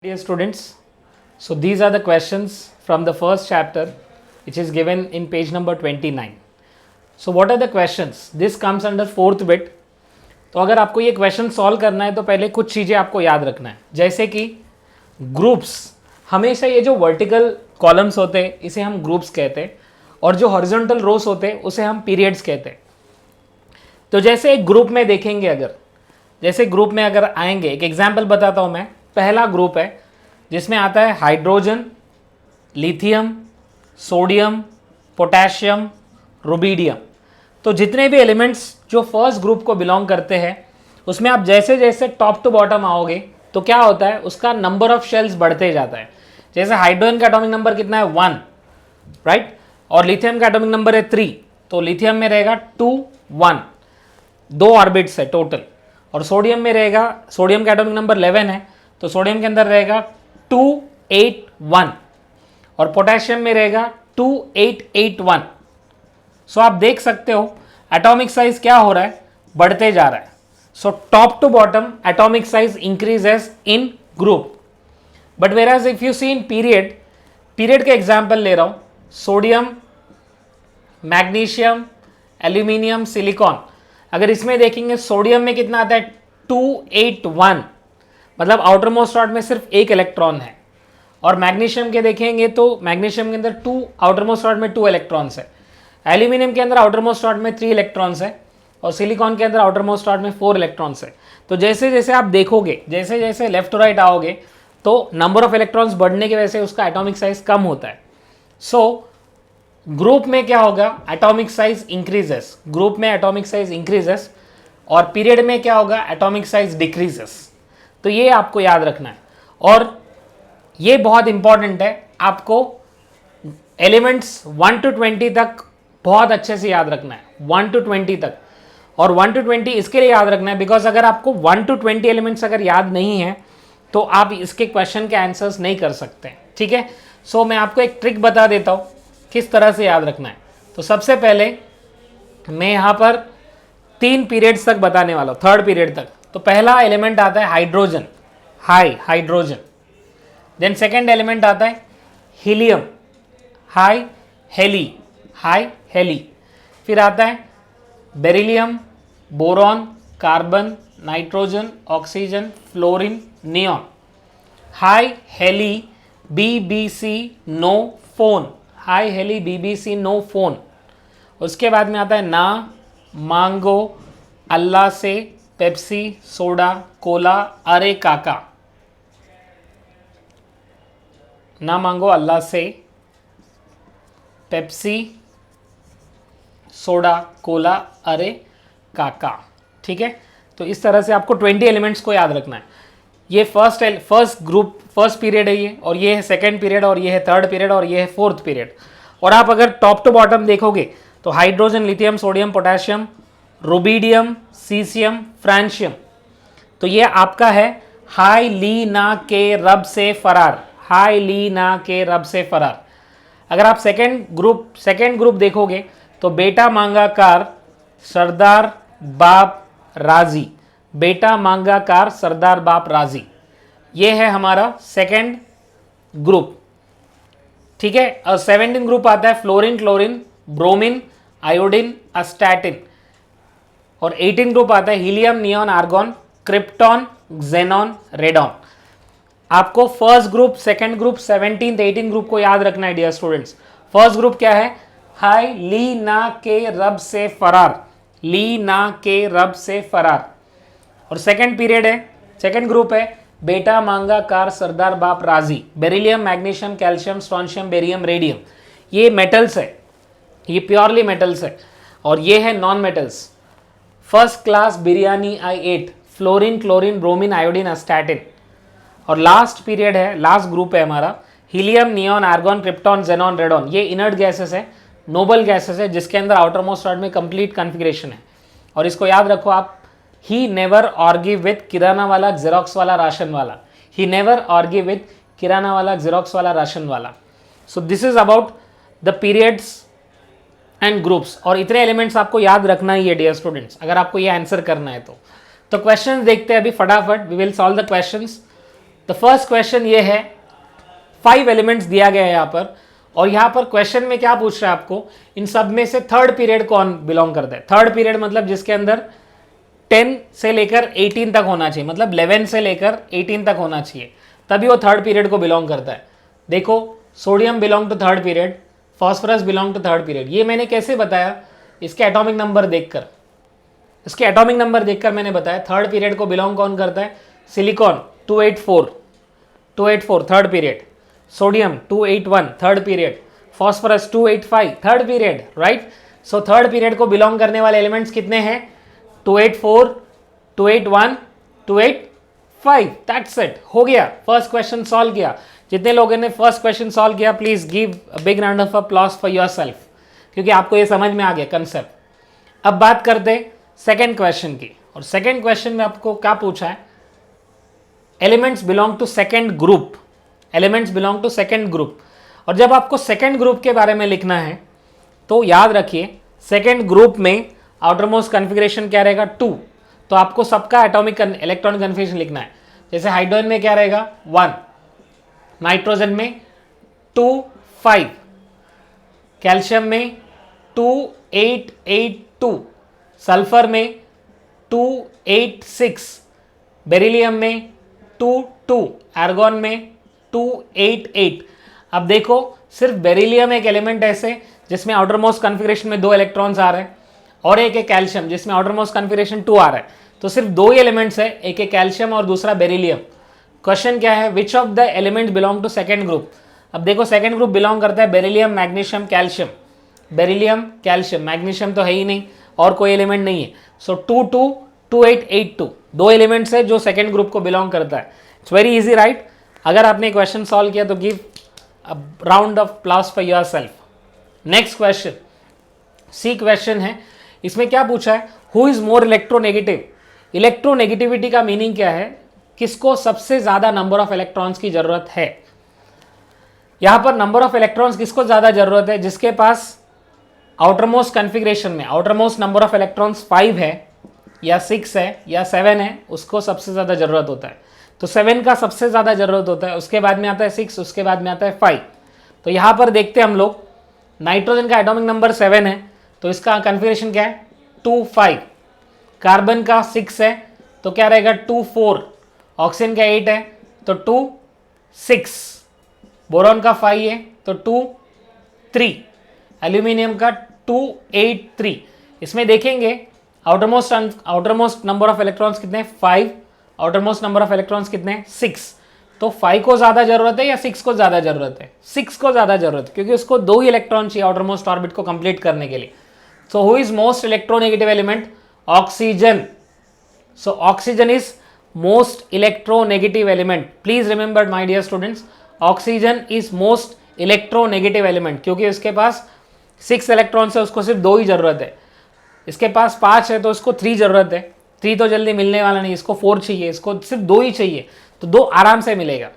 Dear students, so these are the questions from the first chapter which is given in page number 29. So what are the questions? This comes under fourth bit. तो अगर आपको ये question solve करना है तो पहले कुछ चीज़ें आपको याद रखना है, जैसे कि ग्रुप्स, हमेशा ये जो वर्टिकल कॉलम्स होते हैं इसे हम ग्रुप्स कहते हैं और जो हॉरिजॉन्टल रोस होते हैं उसे हम पीरियड्स कहते हैं. तो जैसे एक ग्रुप में देखेंगे, अगर जैसे ग्रुप में अगर आएंगे, एक एग्जाम्पल बताता हूँ मैं. पहला ग्रुप है जिसमें आता है hydrogen, lithium, sodium, potassium, rubidium. तो जितने भी एलिमेंट्स जो फर्स्ट ग्रुप को बिलोंग करते हैं उसमें आप जैसे जैसे टॉप टू बॉटम आओगे तो क्या होता है, उसका नंबर ऑफ शेल्स बढ़ते जाता है. जैसे हाइड्रोजन का एटॉमिक नंबर कितना है 1, राइट, और लिथियम का एटॉमिक नंबर है 3, तो लिथियम में रहेगा 2 1, 2 ऑर्बिट्स है टोटल. और सोडियम में रहेगा, सोडियम का एटॉमिक नंबर 11 है तो सोडियम के अंदर रहेगा 2 8 1, और पोटेशियम में रहेगा 2 8 8 1. सो आप देख सकते हो एटॉमिक साइज क्या हो रहा है, बढ़ते जा रहा है. So top to bottom atomic size increases in group. But whereas if you see in period, period के एग्जाम्पल ले रहा हूं, सोडियम, मैग्नीशियम, एल्यूमिनियम, सिलिकॉन. अगर इसमें देखेंगे सोडियम में कितना आता है 2 8 1, मतलब आउटर मोस्ट रॉड में सिर्फ एक इलेक्ट्रॉन है. और मैग्नीशियम के देखेंगे तो मैग्नीशियम के अंदर 2, आउटर मोस्ट रॉड में 2 इलेक्ट्रॉन्स है. एल्यूमिनियम के अंदर आउटर मोस्ट रॉड में 3 इलेक्ट्रॉन्स है और सिलिकॉन के अंदर आउटर मोस्ट रॉड में 4 इलेक्ट्रॉन्स है. तो जैसे जैसे आप देखोगे, जैसे जैसे लेफ्ट टू राइट आओगे तो नंबर ऑफ इलेक्ट्रॉन्स बढ़ने की वजह से उसका एटॉमिक साइज कम होता है. सो ग्रुप में क्या होगा, एटॉमिक साइज इंक्रीजेस, ग्रुप में एटॉमिक साइज इंक्रीजेस, और पीरियड में क्या होगा, एटॉमिक साइज डिक्रीजेस. तो ये आपको याद रखना है और ये बहुत इंपॉर्टेंट है. आपको एलिमेंट्स 1 to 20 तक बहुत अच्छे से याद रखना है, 1 to 20 तक. और 1 to 20 इसके लिए याद रखना है बिकॉज अगर आपको 1 to 20 एलिमेंट्स अगर याद नहीं है तो आप इसके क्वेश्चन के आंसर्स नहीं कर सकते. ठीक है, सो मैं आपको एक ट्रिक बता देता हूँ किस तरह से याद रखना है. तो सबसे पहले मैं यहाँ पर 3 पीरियड्स तक बताने वाला हूँ, 3rd पीरियड तक. तो पहला एलिमेंट आता है hydrogen, hi hydrogen. Then second element आता है helium, hi heli, hi heli. फिर आता है beryllium, boron, carbon, nitrogen, oxygen, fluorine, neon. Hi heli BBC no phone, hi heli BBC no phone. उसके बाद में आता है ना, मांगो, अल्लाह से, पेप्सी, सोडा, कोला, अरे काका. ना मांगो, अल्लाह से, पेप्सी, सोडा, कोला, अरे काका. ठीक है, तो इस तरह से आपको 20 एलिमेंट्स को याद रखना है. ये फर्स्ट ग्रुप, फर्स्ट पीरियड है ये, और ये है सेकेंड पीरियड, और ये है 3rd पीरियड, और ये है 4th पीरियड. और आप अगर टॉप टू बॉटम देखोगे तो hydrogen, lithium, sodium, potassium, rubidium, caesium, francium. तो ये आपका है हाई ली ना के रब से फरार, हाई ली ना के रब से फरार. अगर आप सेकेंड ग्रुप देखोगे तो बेटा मांगा कार, सरदार बाप राजी, बेटा मांगा कार, सरदार बाप राजी. ये है हमारा सेकेंड ग्रुप. ठीक है, और 17 ग्रुप आता है fluorine, chlorine, bromine, iodine, astatine. और 18 ग्रुप आता है helium, neon, argon, krypton, xenon, radon. आपको first group, second group, 17th 18 group को याद रखना है डियर स्टूडेंट्स. फर्स्ट ग्रुप क्या है, हाई ली ना के रब से फरार, ली ना के रब से फरार. और सेकेंड पीरियड है, सेकेंड ग्रुप है बेटा मांगा कार, सरदार बाप राजी. Beryllium, magnesium, calcium, strontium, barium, radium, ये मेटल्स है, ये प्योरली मेटल्स है. और ये है non metals. First class biryani I ate, fluorine, chlorine, bromine, iodine, astatine. और लास्ट पीरियड है, लास्ट ग्रुप है हमारा helium, neon, argon, krypton, xenon, radon. ये इनर्ट गैसेस है, नोबल गैसेस है, जिसके अंदर आउटर मोस्ट रॉड में कंप्लीट कॉन्फ़िगरेशन है. और इसको याद रखो आप, ही नेवर आर्ग्यू विद किराना वाला, जेरोक्स वाला, राशन वाला. ही नेवर आर्ग्यू विद किराना वाला, जेरोक्स वाला, राशन वाला. So this is about the periods and groups. और इतने एलिमेंट्स आपको याद रखना ही है डियर स्टूडेंट्स, अगर आपको ये आंसर करना है तो. क्वेश्चंस देखते हैं अभी फटाफट. We will solve the questions. The first question ये है, 5 एलिमेंट्स दिया गया है यहाँ पर, और यहाँ पर क्वेश्चन में क्या पूछ रहा है आपको, इन सब में से थर्ड पीरियड कौन बिलोंग करता है। थर्ड पीरियड मतलब जिसके अंदर 10 से लेकर 18 तक होना चाहिए, मतलब 11 से लेकर 18 तक होना चाहिए, तभी वो थर्ड पीरियड को बिलोंग करता है। देखो, sodium belong to third period, phosphorus belong to third period. ये मैंने कैसे बताया, इसके एटॉमिक नंबर देखकर, इसके एटॉमिक नंबर देखकर मैंने बताया थर्ड पीरियड को बिलोंग कौन करता है। Silicon 284 third period, sodium 281 third period, phosphorus 285 third period, right. So third period को बिलोंग करने वाले एलिमेंट्स कितने हैं, 284, 281, 285, दैट्स इट, हो गया, फर्स्ट क्वेश्चन सॉल्व किया। जितने लोगों ने फर्स्ट क्वेश्चन सॉल्व किया, please give a big round of applause for yourself, क्योंकि आपको ये समझ में आ गया कंसेप्ट। अब बात करते सेकंड क्वेश्चन की, और सेकंड क्वेश्चन में आपको क्या पूछा है, elements belong to second group, elements belong to second group. और जब आपको सेकंड ग्रुप के बारे में लिखना है तो याद रखिए, सेकंड ग्रुप में आउटर मोस्ट कन्फिग्रेशन क्या रहेगा, 2, तो आपको सबका एटॉमिक इलेक्ट्रॉनिक कन्फिग्रेशन लिखना है। जैसे हाइड्रोजन में क्या रहेगा 1, नाइट्रोजन में 2, 5, कैल्शियम में 2, 8, 8, 2, सल्फर में 2, 8, 6, बेरिलियम में 2, 2, आर्गॉन में 2, 8, 8। अब देखो, सिर्फ बेरिलियम एक एलिमेंट ऐसे जिसमें आउटर मोस्ट कन्फिग्रेशन में 2 इलेक्ट्रॉन्स आ रहे हैं, और एक है कैल्शियम जिसमें आउटर मोस्ट कन्फिग्रेशन 2 आ रहा है, तो सिर्फ 2 ही एलिमेंट्स है, एक है कैल्शियम और दूसरा बेरिलियम। क्वेश्चन क्या है, which of the elements belong to second group. अब देखो, सेकंड ग्रुप बिलोंग करता है beryllium, magnesium, calcium, beryllium, calcium, magnesium तो है ही नहीं और कोई एलिमेंट नहीं है। सो 2, 2, 2, 8, 8, 2, 2 एलिमेंट्स है जो सेकंड ग्रुप को बिलोंग करता है। It's very easy, right. अगर आपने क्वेश्चन सॉल्व किया तो give a round of applause for yourself. Next question, C question है, इसमें क्या पूछा है, who is more electronegative. Electronegativity का मीनिंग क्या है, किसको सबसे ज्यादा नंबर ऑफ इलेक्ट्रॉन्स की जरूरत है। यहां पर नंबर ऑफ इलेक्ट्रॉन्स किसको ज्यादा जरूरत है, जिसके पास आउटरमोस्ट कन्फिग्रेशन में आउटरमोस्ट नंबर ऑफ इलेक्ट्रॉन्स 5 है या 6 है या 7 है, उसको सबसे ज्यादा जरूरत होता है। तो 7 का सबसे ज्यादा जरूरत होता है, उसके बाद में आता है 6, उसके बाद में आता है 5। तो यहां पर देखते हैं हम लोग, नाइट्रोजन का एटॉमिक नंबर 7 है, तो इसका कन्फिग्रेशन क्या है 2, 5। कार्बन का 6 है तो क्या रहेगा 2, 4। ऑक्सीजन का 8 है तो 2, 6। बोरॉन का 5 है तो 2, 3। एल्यूमिनियम का 2, 8, 3। इसमें देखेंगे आउटरमोस्ट नंबर ऑफ इलेक्ट्रॉन्स कितने, 5, आउटरमोस्ट नंबर ऑफ इलेक्ट्रॉन्स कितने, 6। तो 5 को ज्यादा जरूरत है या 6 को ज्यादा जरूरत है, 6 को ज्यादा जरूरत है, क्योंकि उसको 2 ही इलेक्ट्रॉन चाहिए आउटरमोस्ट ऑर्बिट को कंप्लीट करने के लिए। So who is most electronegative element, oxygen. So oxygen is most electronegative element. Please remember my dear students, oxygen is most electronegative element, क्योंकि उसके पास 6 इलेक्ट्रॉन्स है, उसको सिर्फ 2 ही जरूरत है। इसके पास 5 है तो उसको 3 जरूरत है, 3 तो जल्दी मिलने वाला नहीं, इसको 4 चाहिए, इसको सिर्फ 2 ही चाहिए, तो 2 आराम से मिलेगा।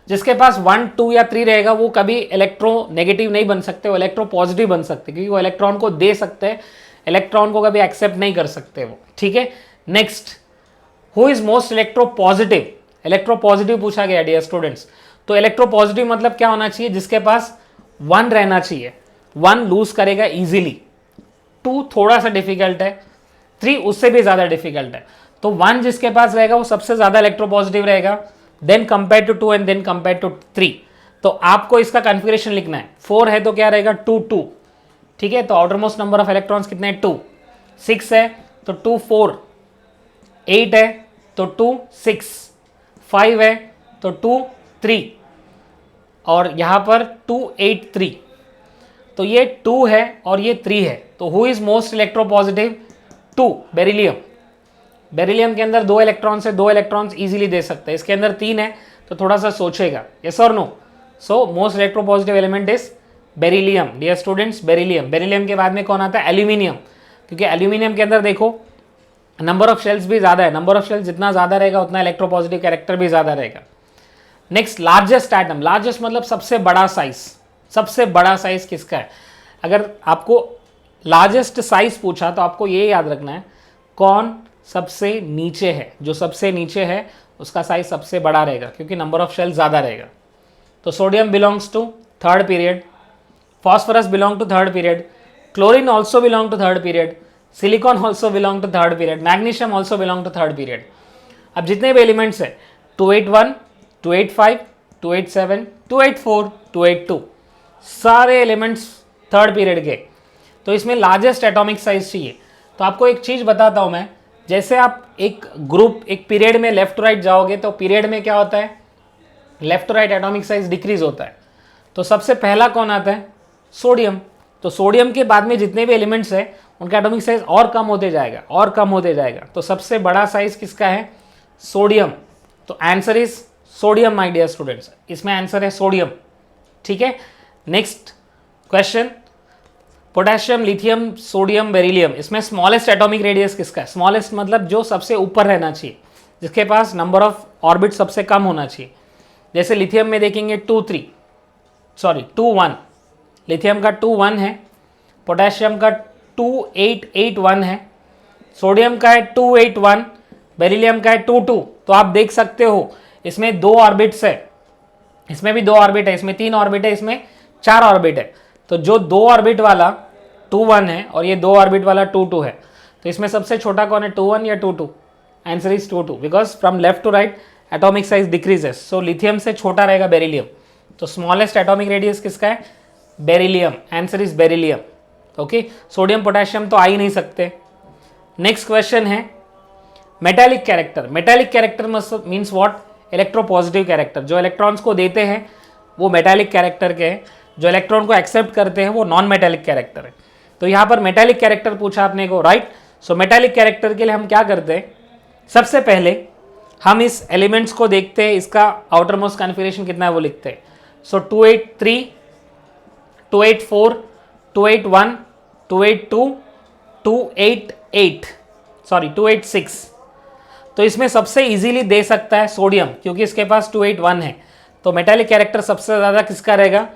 जिसके पास 1, 2 या 3 रहेगा वो कभी इलेक्ट्रो नेगेटिव नहीं बन सकते, वो इलेक्ट्रो पॉजिटिव बन सकते, क्योंकि वो इलेक्ट्रॉन को दे सकते हैं, इलेक्ट्रॉन को कभी एक्सेप्ट नहीं कर सकते वो, ठीक है। Next, who is most electro positive. Electro positive पूछा गया डियर स्टूडेंट्स, तो इलेक्ट्रो पॉजिटिव मतलब क्या होना चाहिए, जिसके पास 1 रहना चाहिए, 1 लूज करेगा इजीली, 2 थोड़ा सा डिफिकल्ट है, 3 उससे भी ज्यादा डिफिकल्ट है। तो 1 जिसके पास रहेगा वो सबसे ज्यादा इलेक्ट्रोपॉजिटिव रहेगा, then compare to 2 and then compare to 3। तो आपको इसका कन्फिग्रेशन लिखना है, 4 है तो क्या रहेगा 2, 2, ठीक है। तो आउटरमोस्ट नंबर ऑफ इलेक्ट्रॉन्स कितने हैं 2, 6 है तो 2, 4, 8 है तो 2, 6, 5 है तो 2, 3, और यहां पर 2, 8, 3। तो ये 2 है और ये 3 है, तो who is most electropositive, 2, beryllium. Beryllium के अंदर 2 इलेक्ट्रॉन्स है, 2 इलेक्ट्रॉन्स इजीली दे सकते हैं, इसके अंदर 3 है तो थोड़ा सा सोचेगा, यस और no. So most electropositive element is beryllium dear students, beryllium. Beryllium के बाद में कौन आता है, एल्यूमिनियम, क्योंकि एल्यूमिनियम के अंदर देखो नंबर ऑफ शेल्स भी ज्यादा है, नंबर ऑफ शेल्स जितना ज्यादा रहेगा उतना इलेक्ट्रोपॉजिटिव कैरेक्टर भी ज्यादा रहेगा। Next, largest atom. लार्जेस्ट मतलब सबसे बड़ा साइज, सबसे बड़ा साइज किसका है। अगर आपको लार्जेस्ट साइज पूछा तो आपको ये याद रखना है कौन सबसे नीचे है, जो सबसे नीचे है उसका साइज सबसे बड़ा रहेगा क्योंकि नंबर ऑफ शेल ज़्यादा रहेगा। तो sodium belongs to third period, phosphorus belong to third period, chlorine also belong to third period, silicon also belong to third period, magnesium also belong to third period। अब जितने भी elements है 281, 285, 287, 284, 282 सारे elements third period के। तो इसमें largest atomic size चाहिए। तो आपको एक चीज़ बताता हूँ मैं, जैसे आप एक ग्रुप एक पीरियड में लेफ्ट टू राइट जाओगे तो पीरियड में क्या होता है, left to right atomic size decrease होता है। तो सबसे पहला कौन आता है, सोडियम। तो सोडियम के बाद में जितने भी एलिमेंट्स हैं उनका एटॉमिक साइज और कम होते जाएगा और कम होते जाएगा। तो सबसे बड़ा साइज किसका है, सोडियम। तो answer is sodium my dear students, इसमें आंसर है सोडियम। ठीक है, next question, potassium, lithium, sodium, beryllium, इसमें स्मॉलेस्ट एटॉमिक रेडियस किसका है। स्मॉलेस्ट मतलब जो सबसे ऊपर रहना चाहिए, जिसके पास नंबर ऑफ ऑर्बिट सबसे कम होना चाहिए। जैसे लिथियम में देखेंगे 2 1, लिथियम का 2 1 है, पोटेशियम का 2 8 8 1 है, सोडियम का है 2 8 1, बेरिलियम का है 2 2। तो आप देख सकते हो इसमें 2 ऑर्बिट्स है, इसमें भी 2 ऑर्बिट है, इसमें 3 ऑर्बिट है, इसमें 4 ऑर्बिट है। तो जो 2 ऑर्बिट वाला 2 1 है और ये 2 ऑर्बिट वाला 2 2 है, तो इसमें सबसे छोटा कौन है, 2 1 या 2 2। Answer is 2 2 because from left to right atomic size decreases. So lithium से छोटा रहेगा बेरिलियम। तो स्मॉलेस्ट एटॉमिक रेडियस किसका है, beryllium. Answer is beryllium. Okay, sodium potassium तो आ ही नहीं सकते। नेक्स्ट क्वेश्चन है metallic character. Metallic character means what, electropositive character. जो इलेक्ट्रॉन्स को देते हैं वो मेटालिक कैरेक्टर के हैं, जो इलेक्ट्रॉन को एक्सेप्ट करते हैं वो नॉन मेटालिक कैरेक्टर है। तो यहाँ पर मेटालिक कैरेक्टर पूछा आपने को, राइट। सो मेटालिक कैरेक्टर के लिए हम क्या करते हैं, सबसे पहले हम इस एलिमेंट्स को देखते हैं, इसका आउटर मोस्ट कॉन्फिगरेशन कितना है वो लिखते हैं। सो 283, 284, 281, 282, 286। तो इसमें सबसे इजीली दे सकता है सोडियम क्योंकि इसके पास 281 है। तो मेटालिक कैरेक्टर सबसे ज़्यादा किसका रहेगा,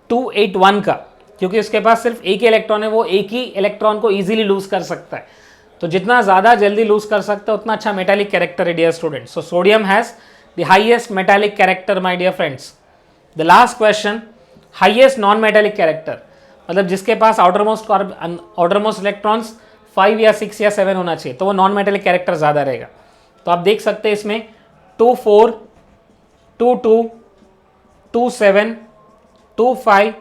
281 का, क्योंकि उसके पास सिर्फ एक ही इलेक्ट्रॉन है, वो एक ही इलेक्ट्रॉन को इजीली लूज कर सकता है। तो जितना ज़्यादा जल्दी लूज कर सकता है उतना अच्छा मेटालिक कैरेक्टर है dear students. So sodium has the highest metallic character my dear friends. The last question, highest non metallic character, मतलब जिसके पास आउटरमोस्ट इलेक्ट्रॉन्स 5 या 6 या 7 होना चाहिए, तो वो नॉन मेटालिक कैरेक्टर ज़्यादा रहेगा। तो आप देख सकते हैं इसमें 2 4, 2 2, 2 7, 2 5,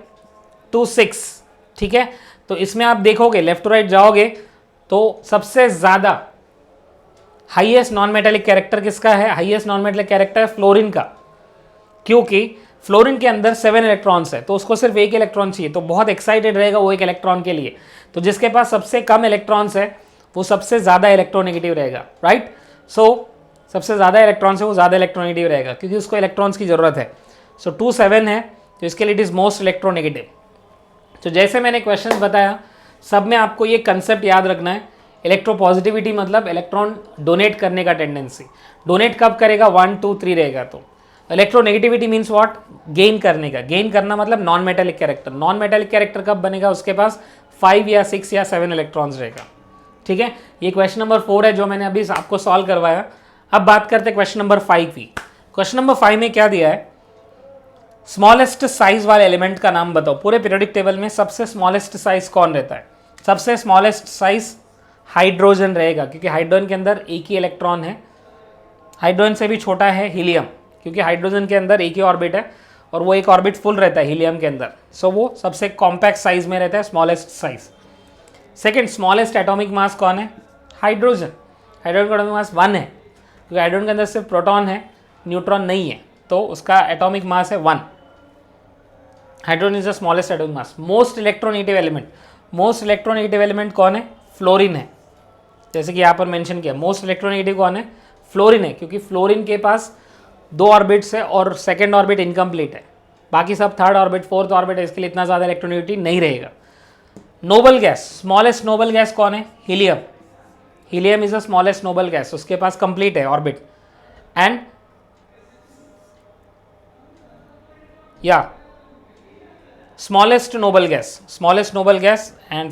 2 6। ठीक है, तो इसमें आप देखोगे लेफ्ट टू राइट जाओगे तो सबसे ज़्यादा हाईएस्ट नॉन मेटालिक कैरेक्टर किसका है, highest non metallic character fluorine का, क्योंकि फ्लोरीन के अंदर 7 इलेक्ट्रॉन्स है तो उसको सिर्फ एक इलेक्ट्रॉन चाहिए, तो बहुत एक्साइटेड रहेगा वो एक इलेक्ट्रॉन के लिए। तो जिसके पास सबसे कम इलेक्ट्रॉन्स है वो सबसे ज़्यादा इलेक्ट्रोनेगेटिव रहेगा, राइट। सो सबसे ज़्यादा इलेक्ट्रॉन्स है वो ज़्यादा इलेक्ट्रोनेगेटिव रहेगा क्योंकि उसको इलेक्ट्रॉन्स की ज़रूरत है। सो 2 7 है तो इसके लिए इट इज़ मोस्ट इलेक्ट्रोनेगेटिव। तो जैसे मैंने क्वेश्चन बताया सब में आपको ये कंसेप्ट याद रखना है, इलेक्ट्रोपॉजिटिविटी मतलब इलेक्ट्रॉन डोनेट करने का टेंडेंसी। डोनेट कब करेगा, 1 2 3 रहेगा। तो इलेक्ट्रोनेगेटिविटी मीन्स व्हाट, गेन करने का। गेन करना मतलब non metallic character. Non metallic character कब बनेगा, उसके पास 5 या 6 या 7 इलेक्ट्रॉन्स रहेगा। ठीक है, ये क्वेश्चन नंबर 4 है जो मैंने अभी आपको सॉल्व करवाया। अब बात करते हैं क्वेश्चन नंबर 5 की। क्वेश्चन नंबर 5 में क्या दिया है, स्मॉलेस्ट साइज वाले एलिमेंट का नाम बताओ। पूरे पीरियोडिक टेबल में सबसे स्मॉलेस्ट साइज कौन रहता है, सबसे स्मॉलेस्ट साइज हाइड्रोजन रहेगा क्योंकि हाइड्रोजन के अंदर एक ही इलेक्ट्रॉन है। हाइड्रोजन से भी छोटा है हीलियम क्योंकि हाइड्रोजन के अंदर एक ही ऑर्बिट है और वो एक ऑर्बिट फुल रहता है हीलियम के अंदर। सो वो सबसे कॉम्पैक्ट साइज में रहता है, smallest size. Second smallest atomic mass कौन है, हाइड्रोजन। हाइड्रोजन का एटॉमिक मास 1 है क्योंकि हाइड्रोजन के अंदर सिर्फ प्रोटॉन है, न्यूट्रॉन नहीं है, तो उसका एटॉमिक मास है 1। Hydrogen is the smallest atomic mass. Most electronegative element, most electronegative element कौन है, फ्लोरीन है। जैसे कि यहाँ पर मेंशन किया मोस्ट इलेक्ट्रोनेगेटिव कौन है, फ्लोरीन है क्योंकि फ्लोरीन के पास 2 ऑर्बिट्स है और सेकेंड ऑर्बिट इनकम्प्लीट है, बाकी सब थर्ड ऑर्बिट फोर्थ ऑर्बिट है, इसके लिए इतना ज़्यादा इलेक्ट्रोनेगेटिविटी नहीं रहेगा। Noble gas, smallest noble gas कौन है, helium. Helium is the smallest noble gas, उसके पास कंप्लीट है ऑर्बिट। एंड या smallest noble gas, smallest noble gas and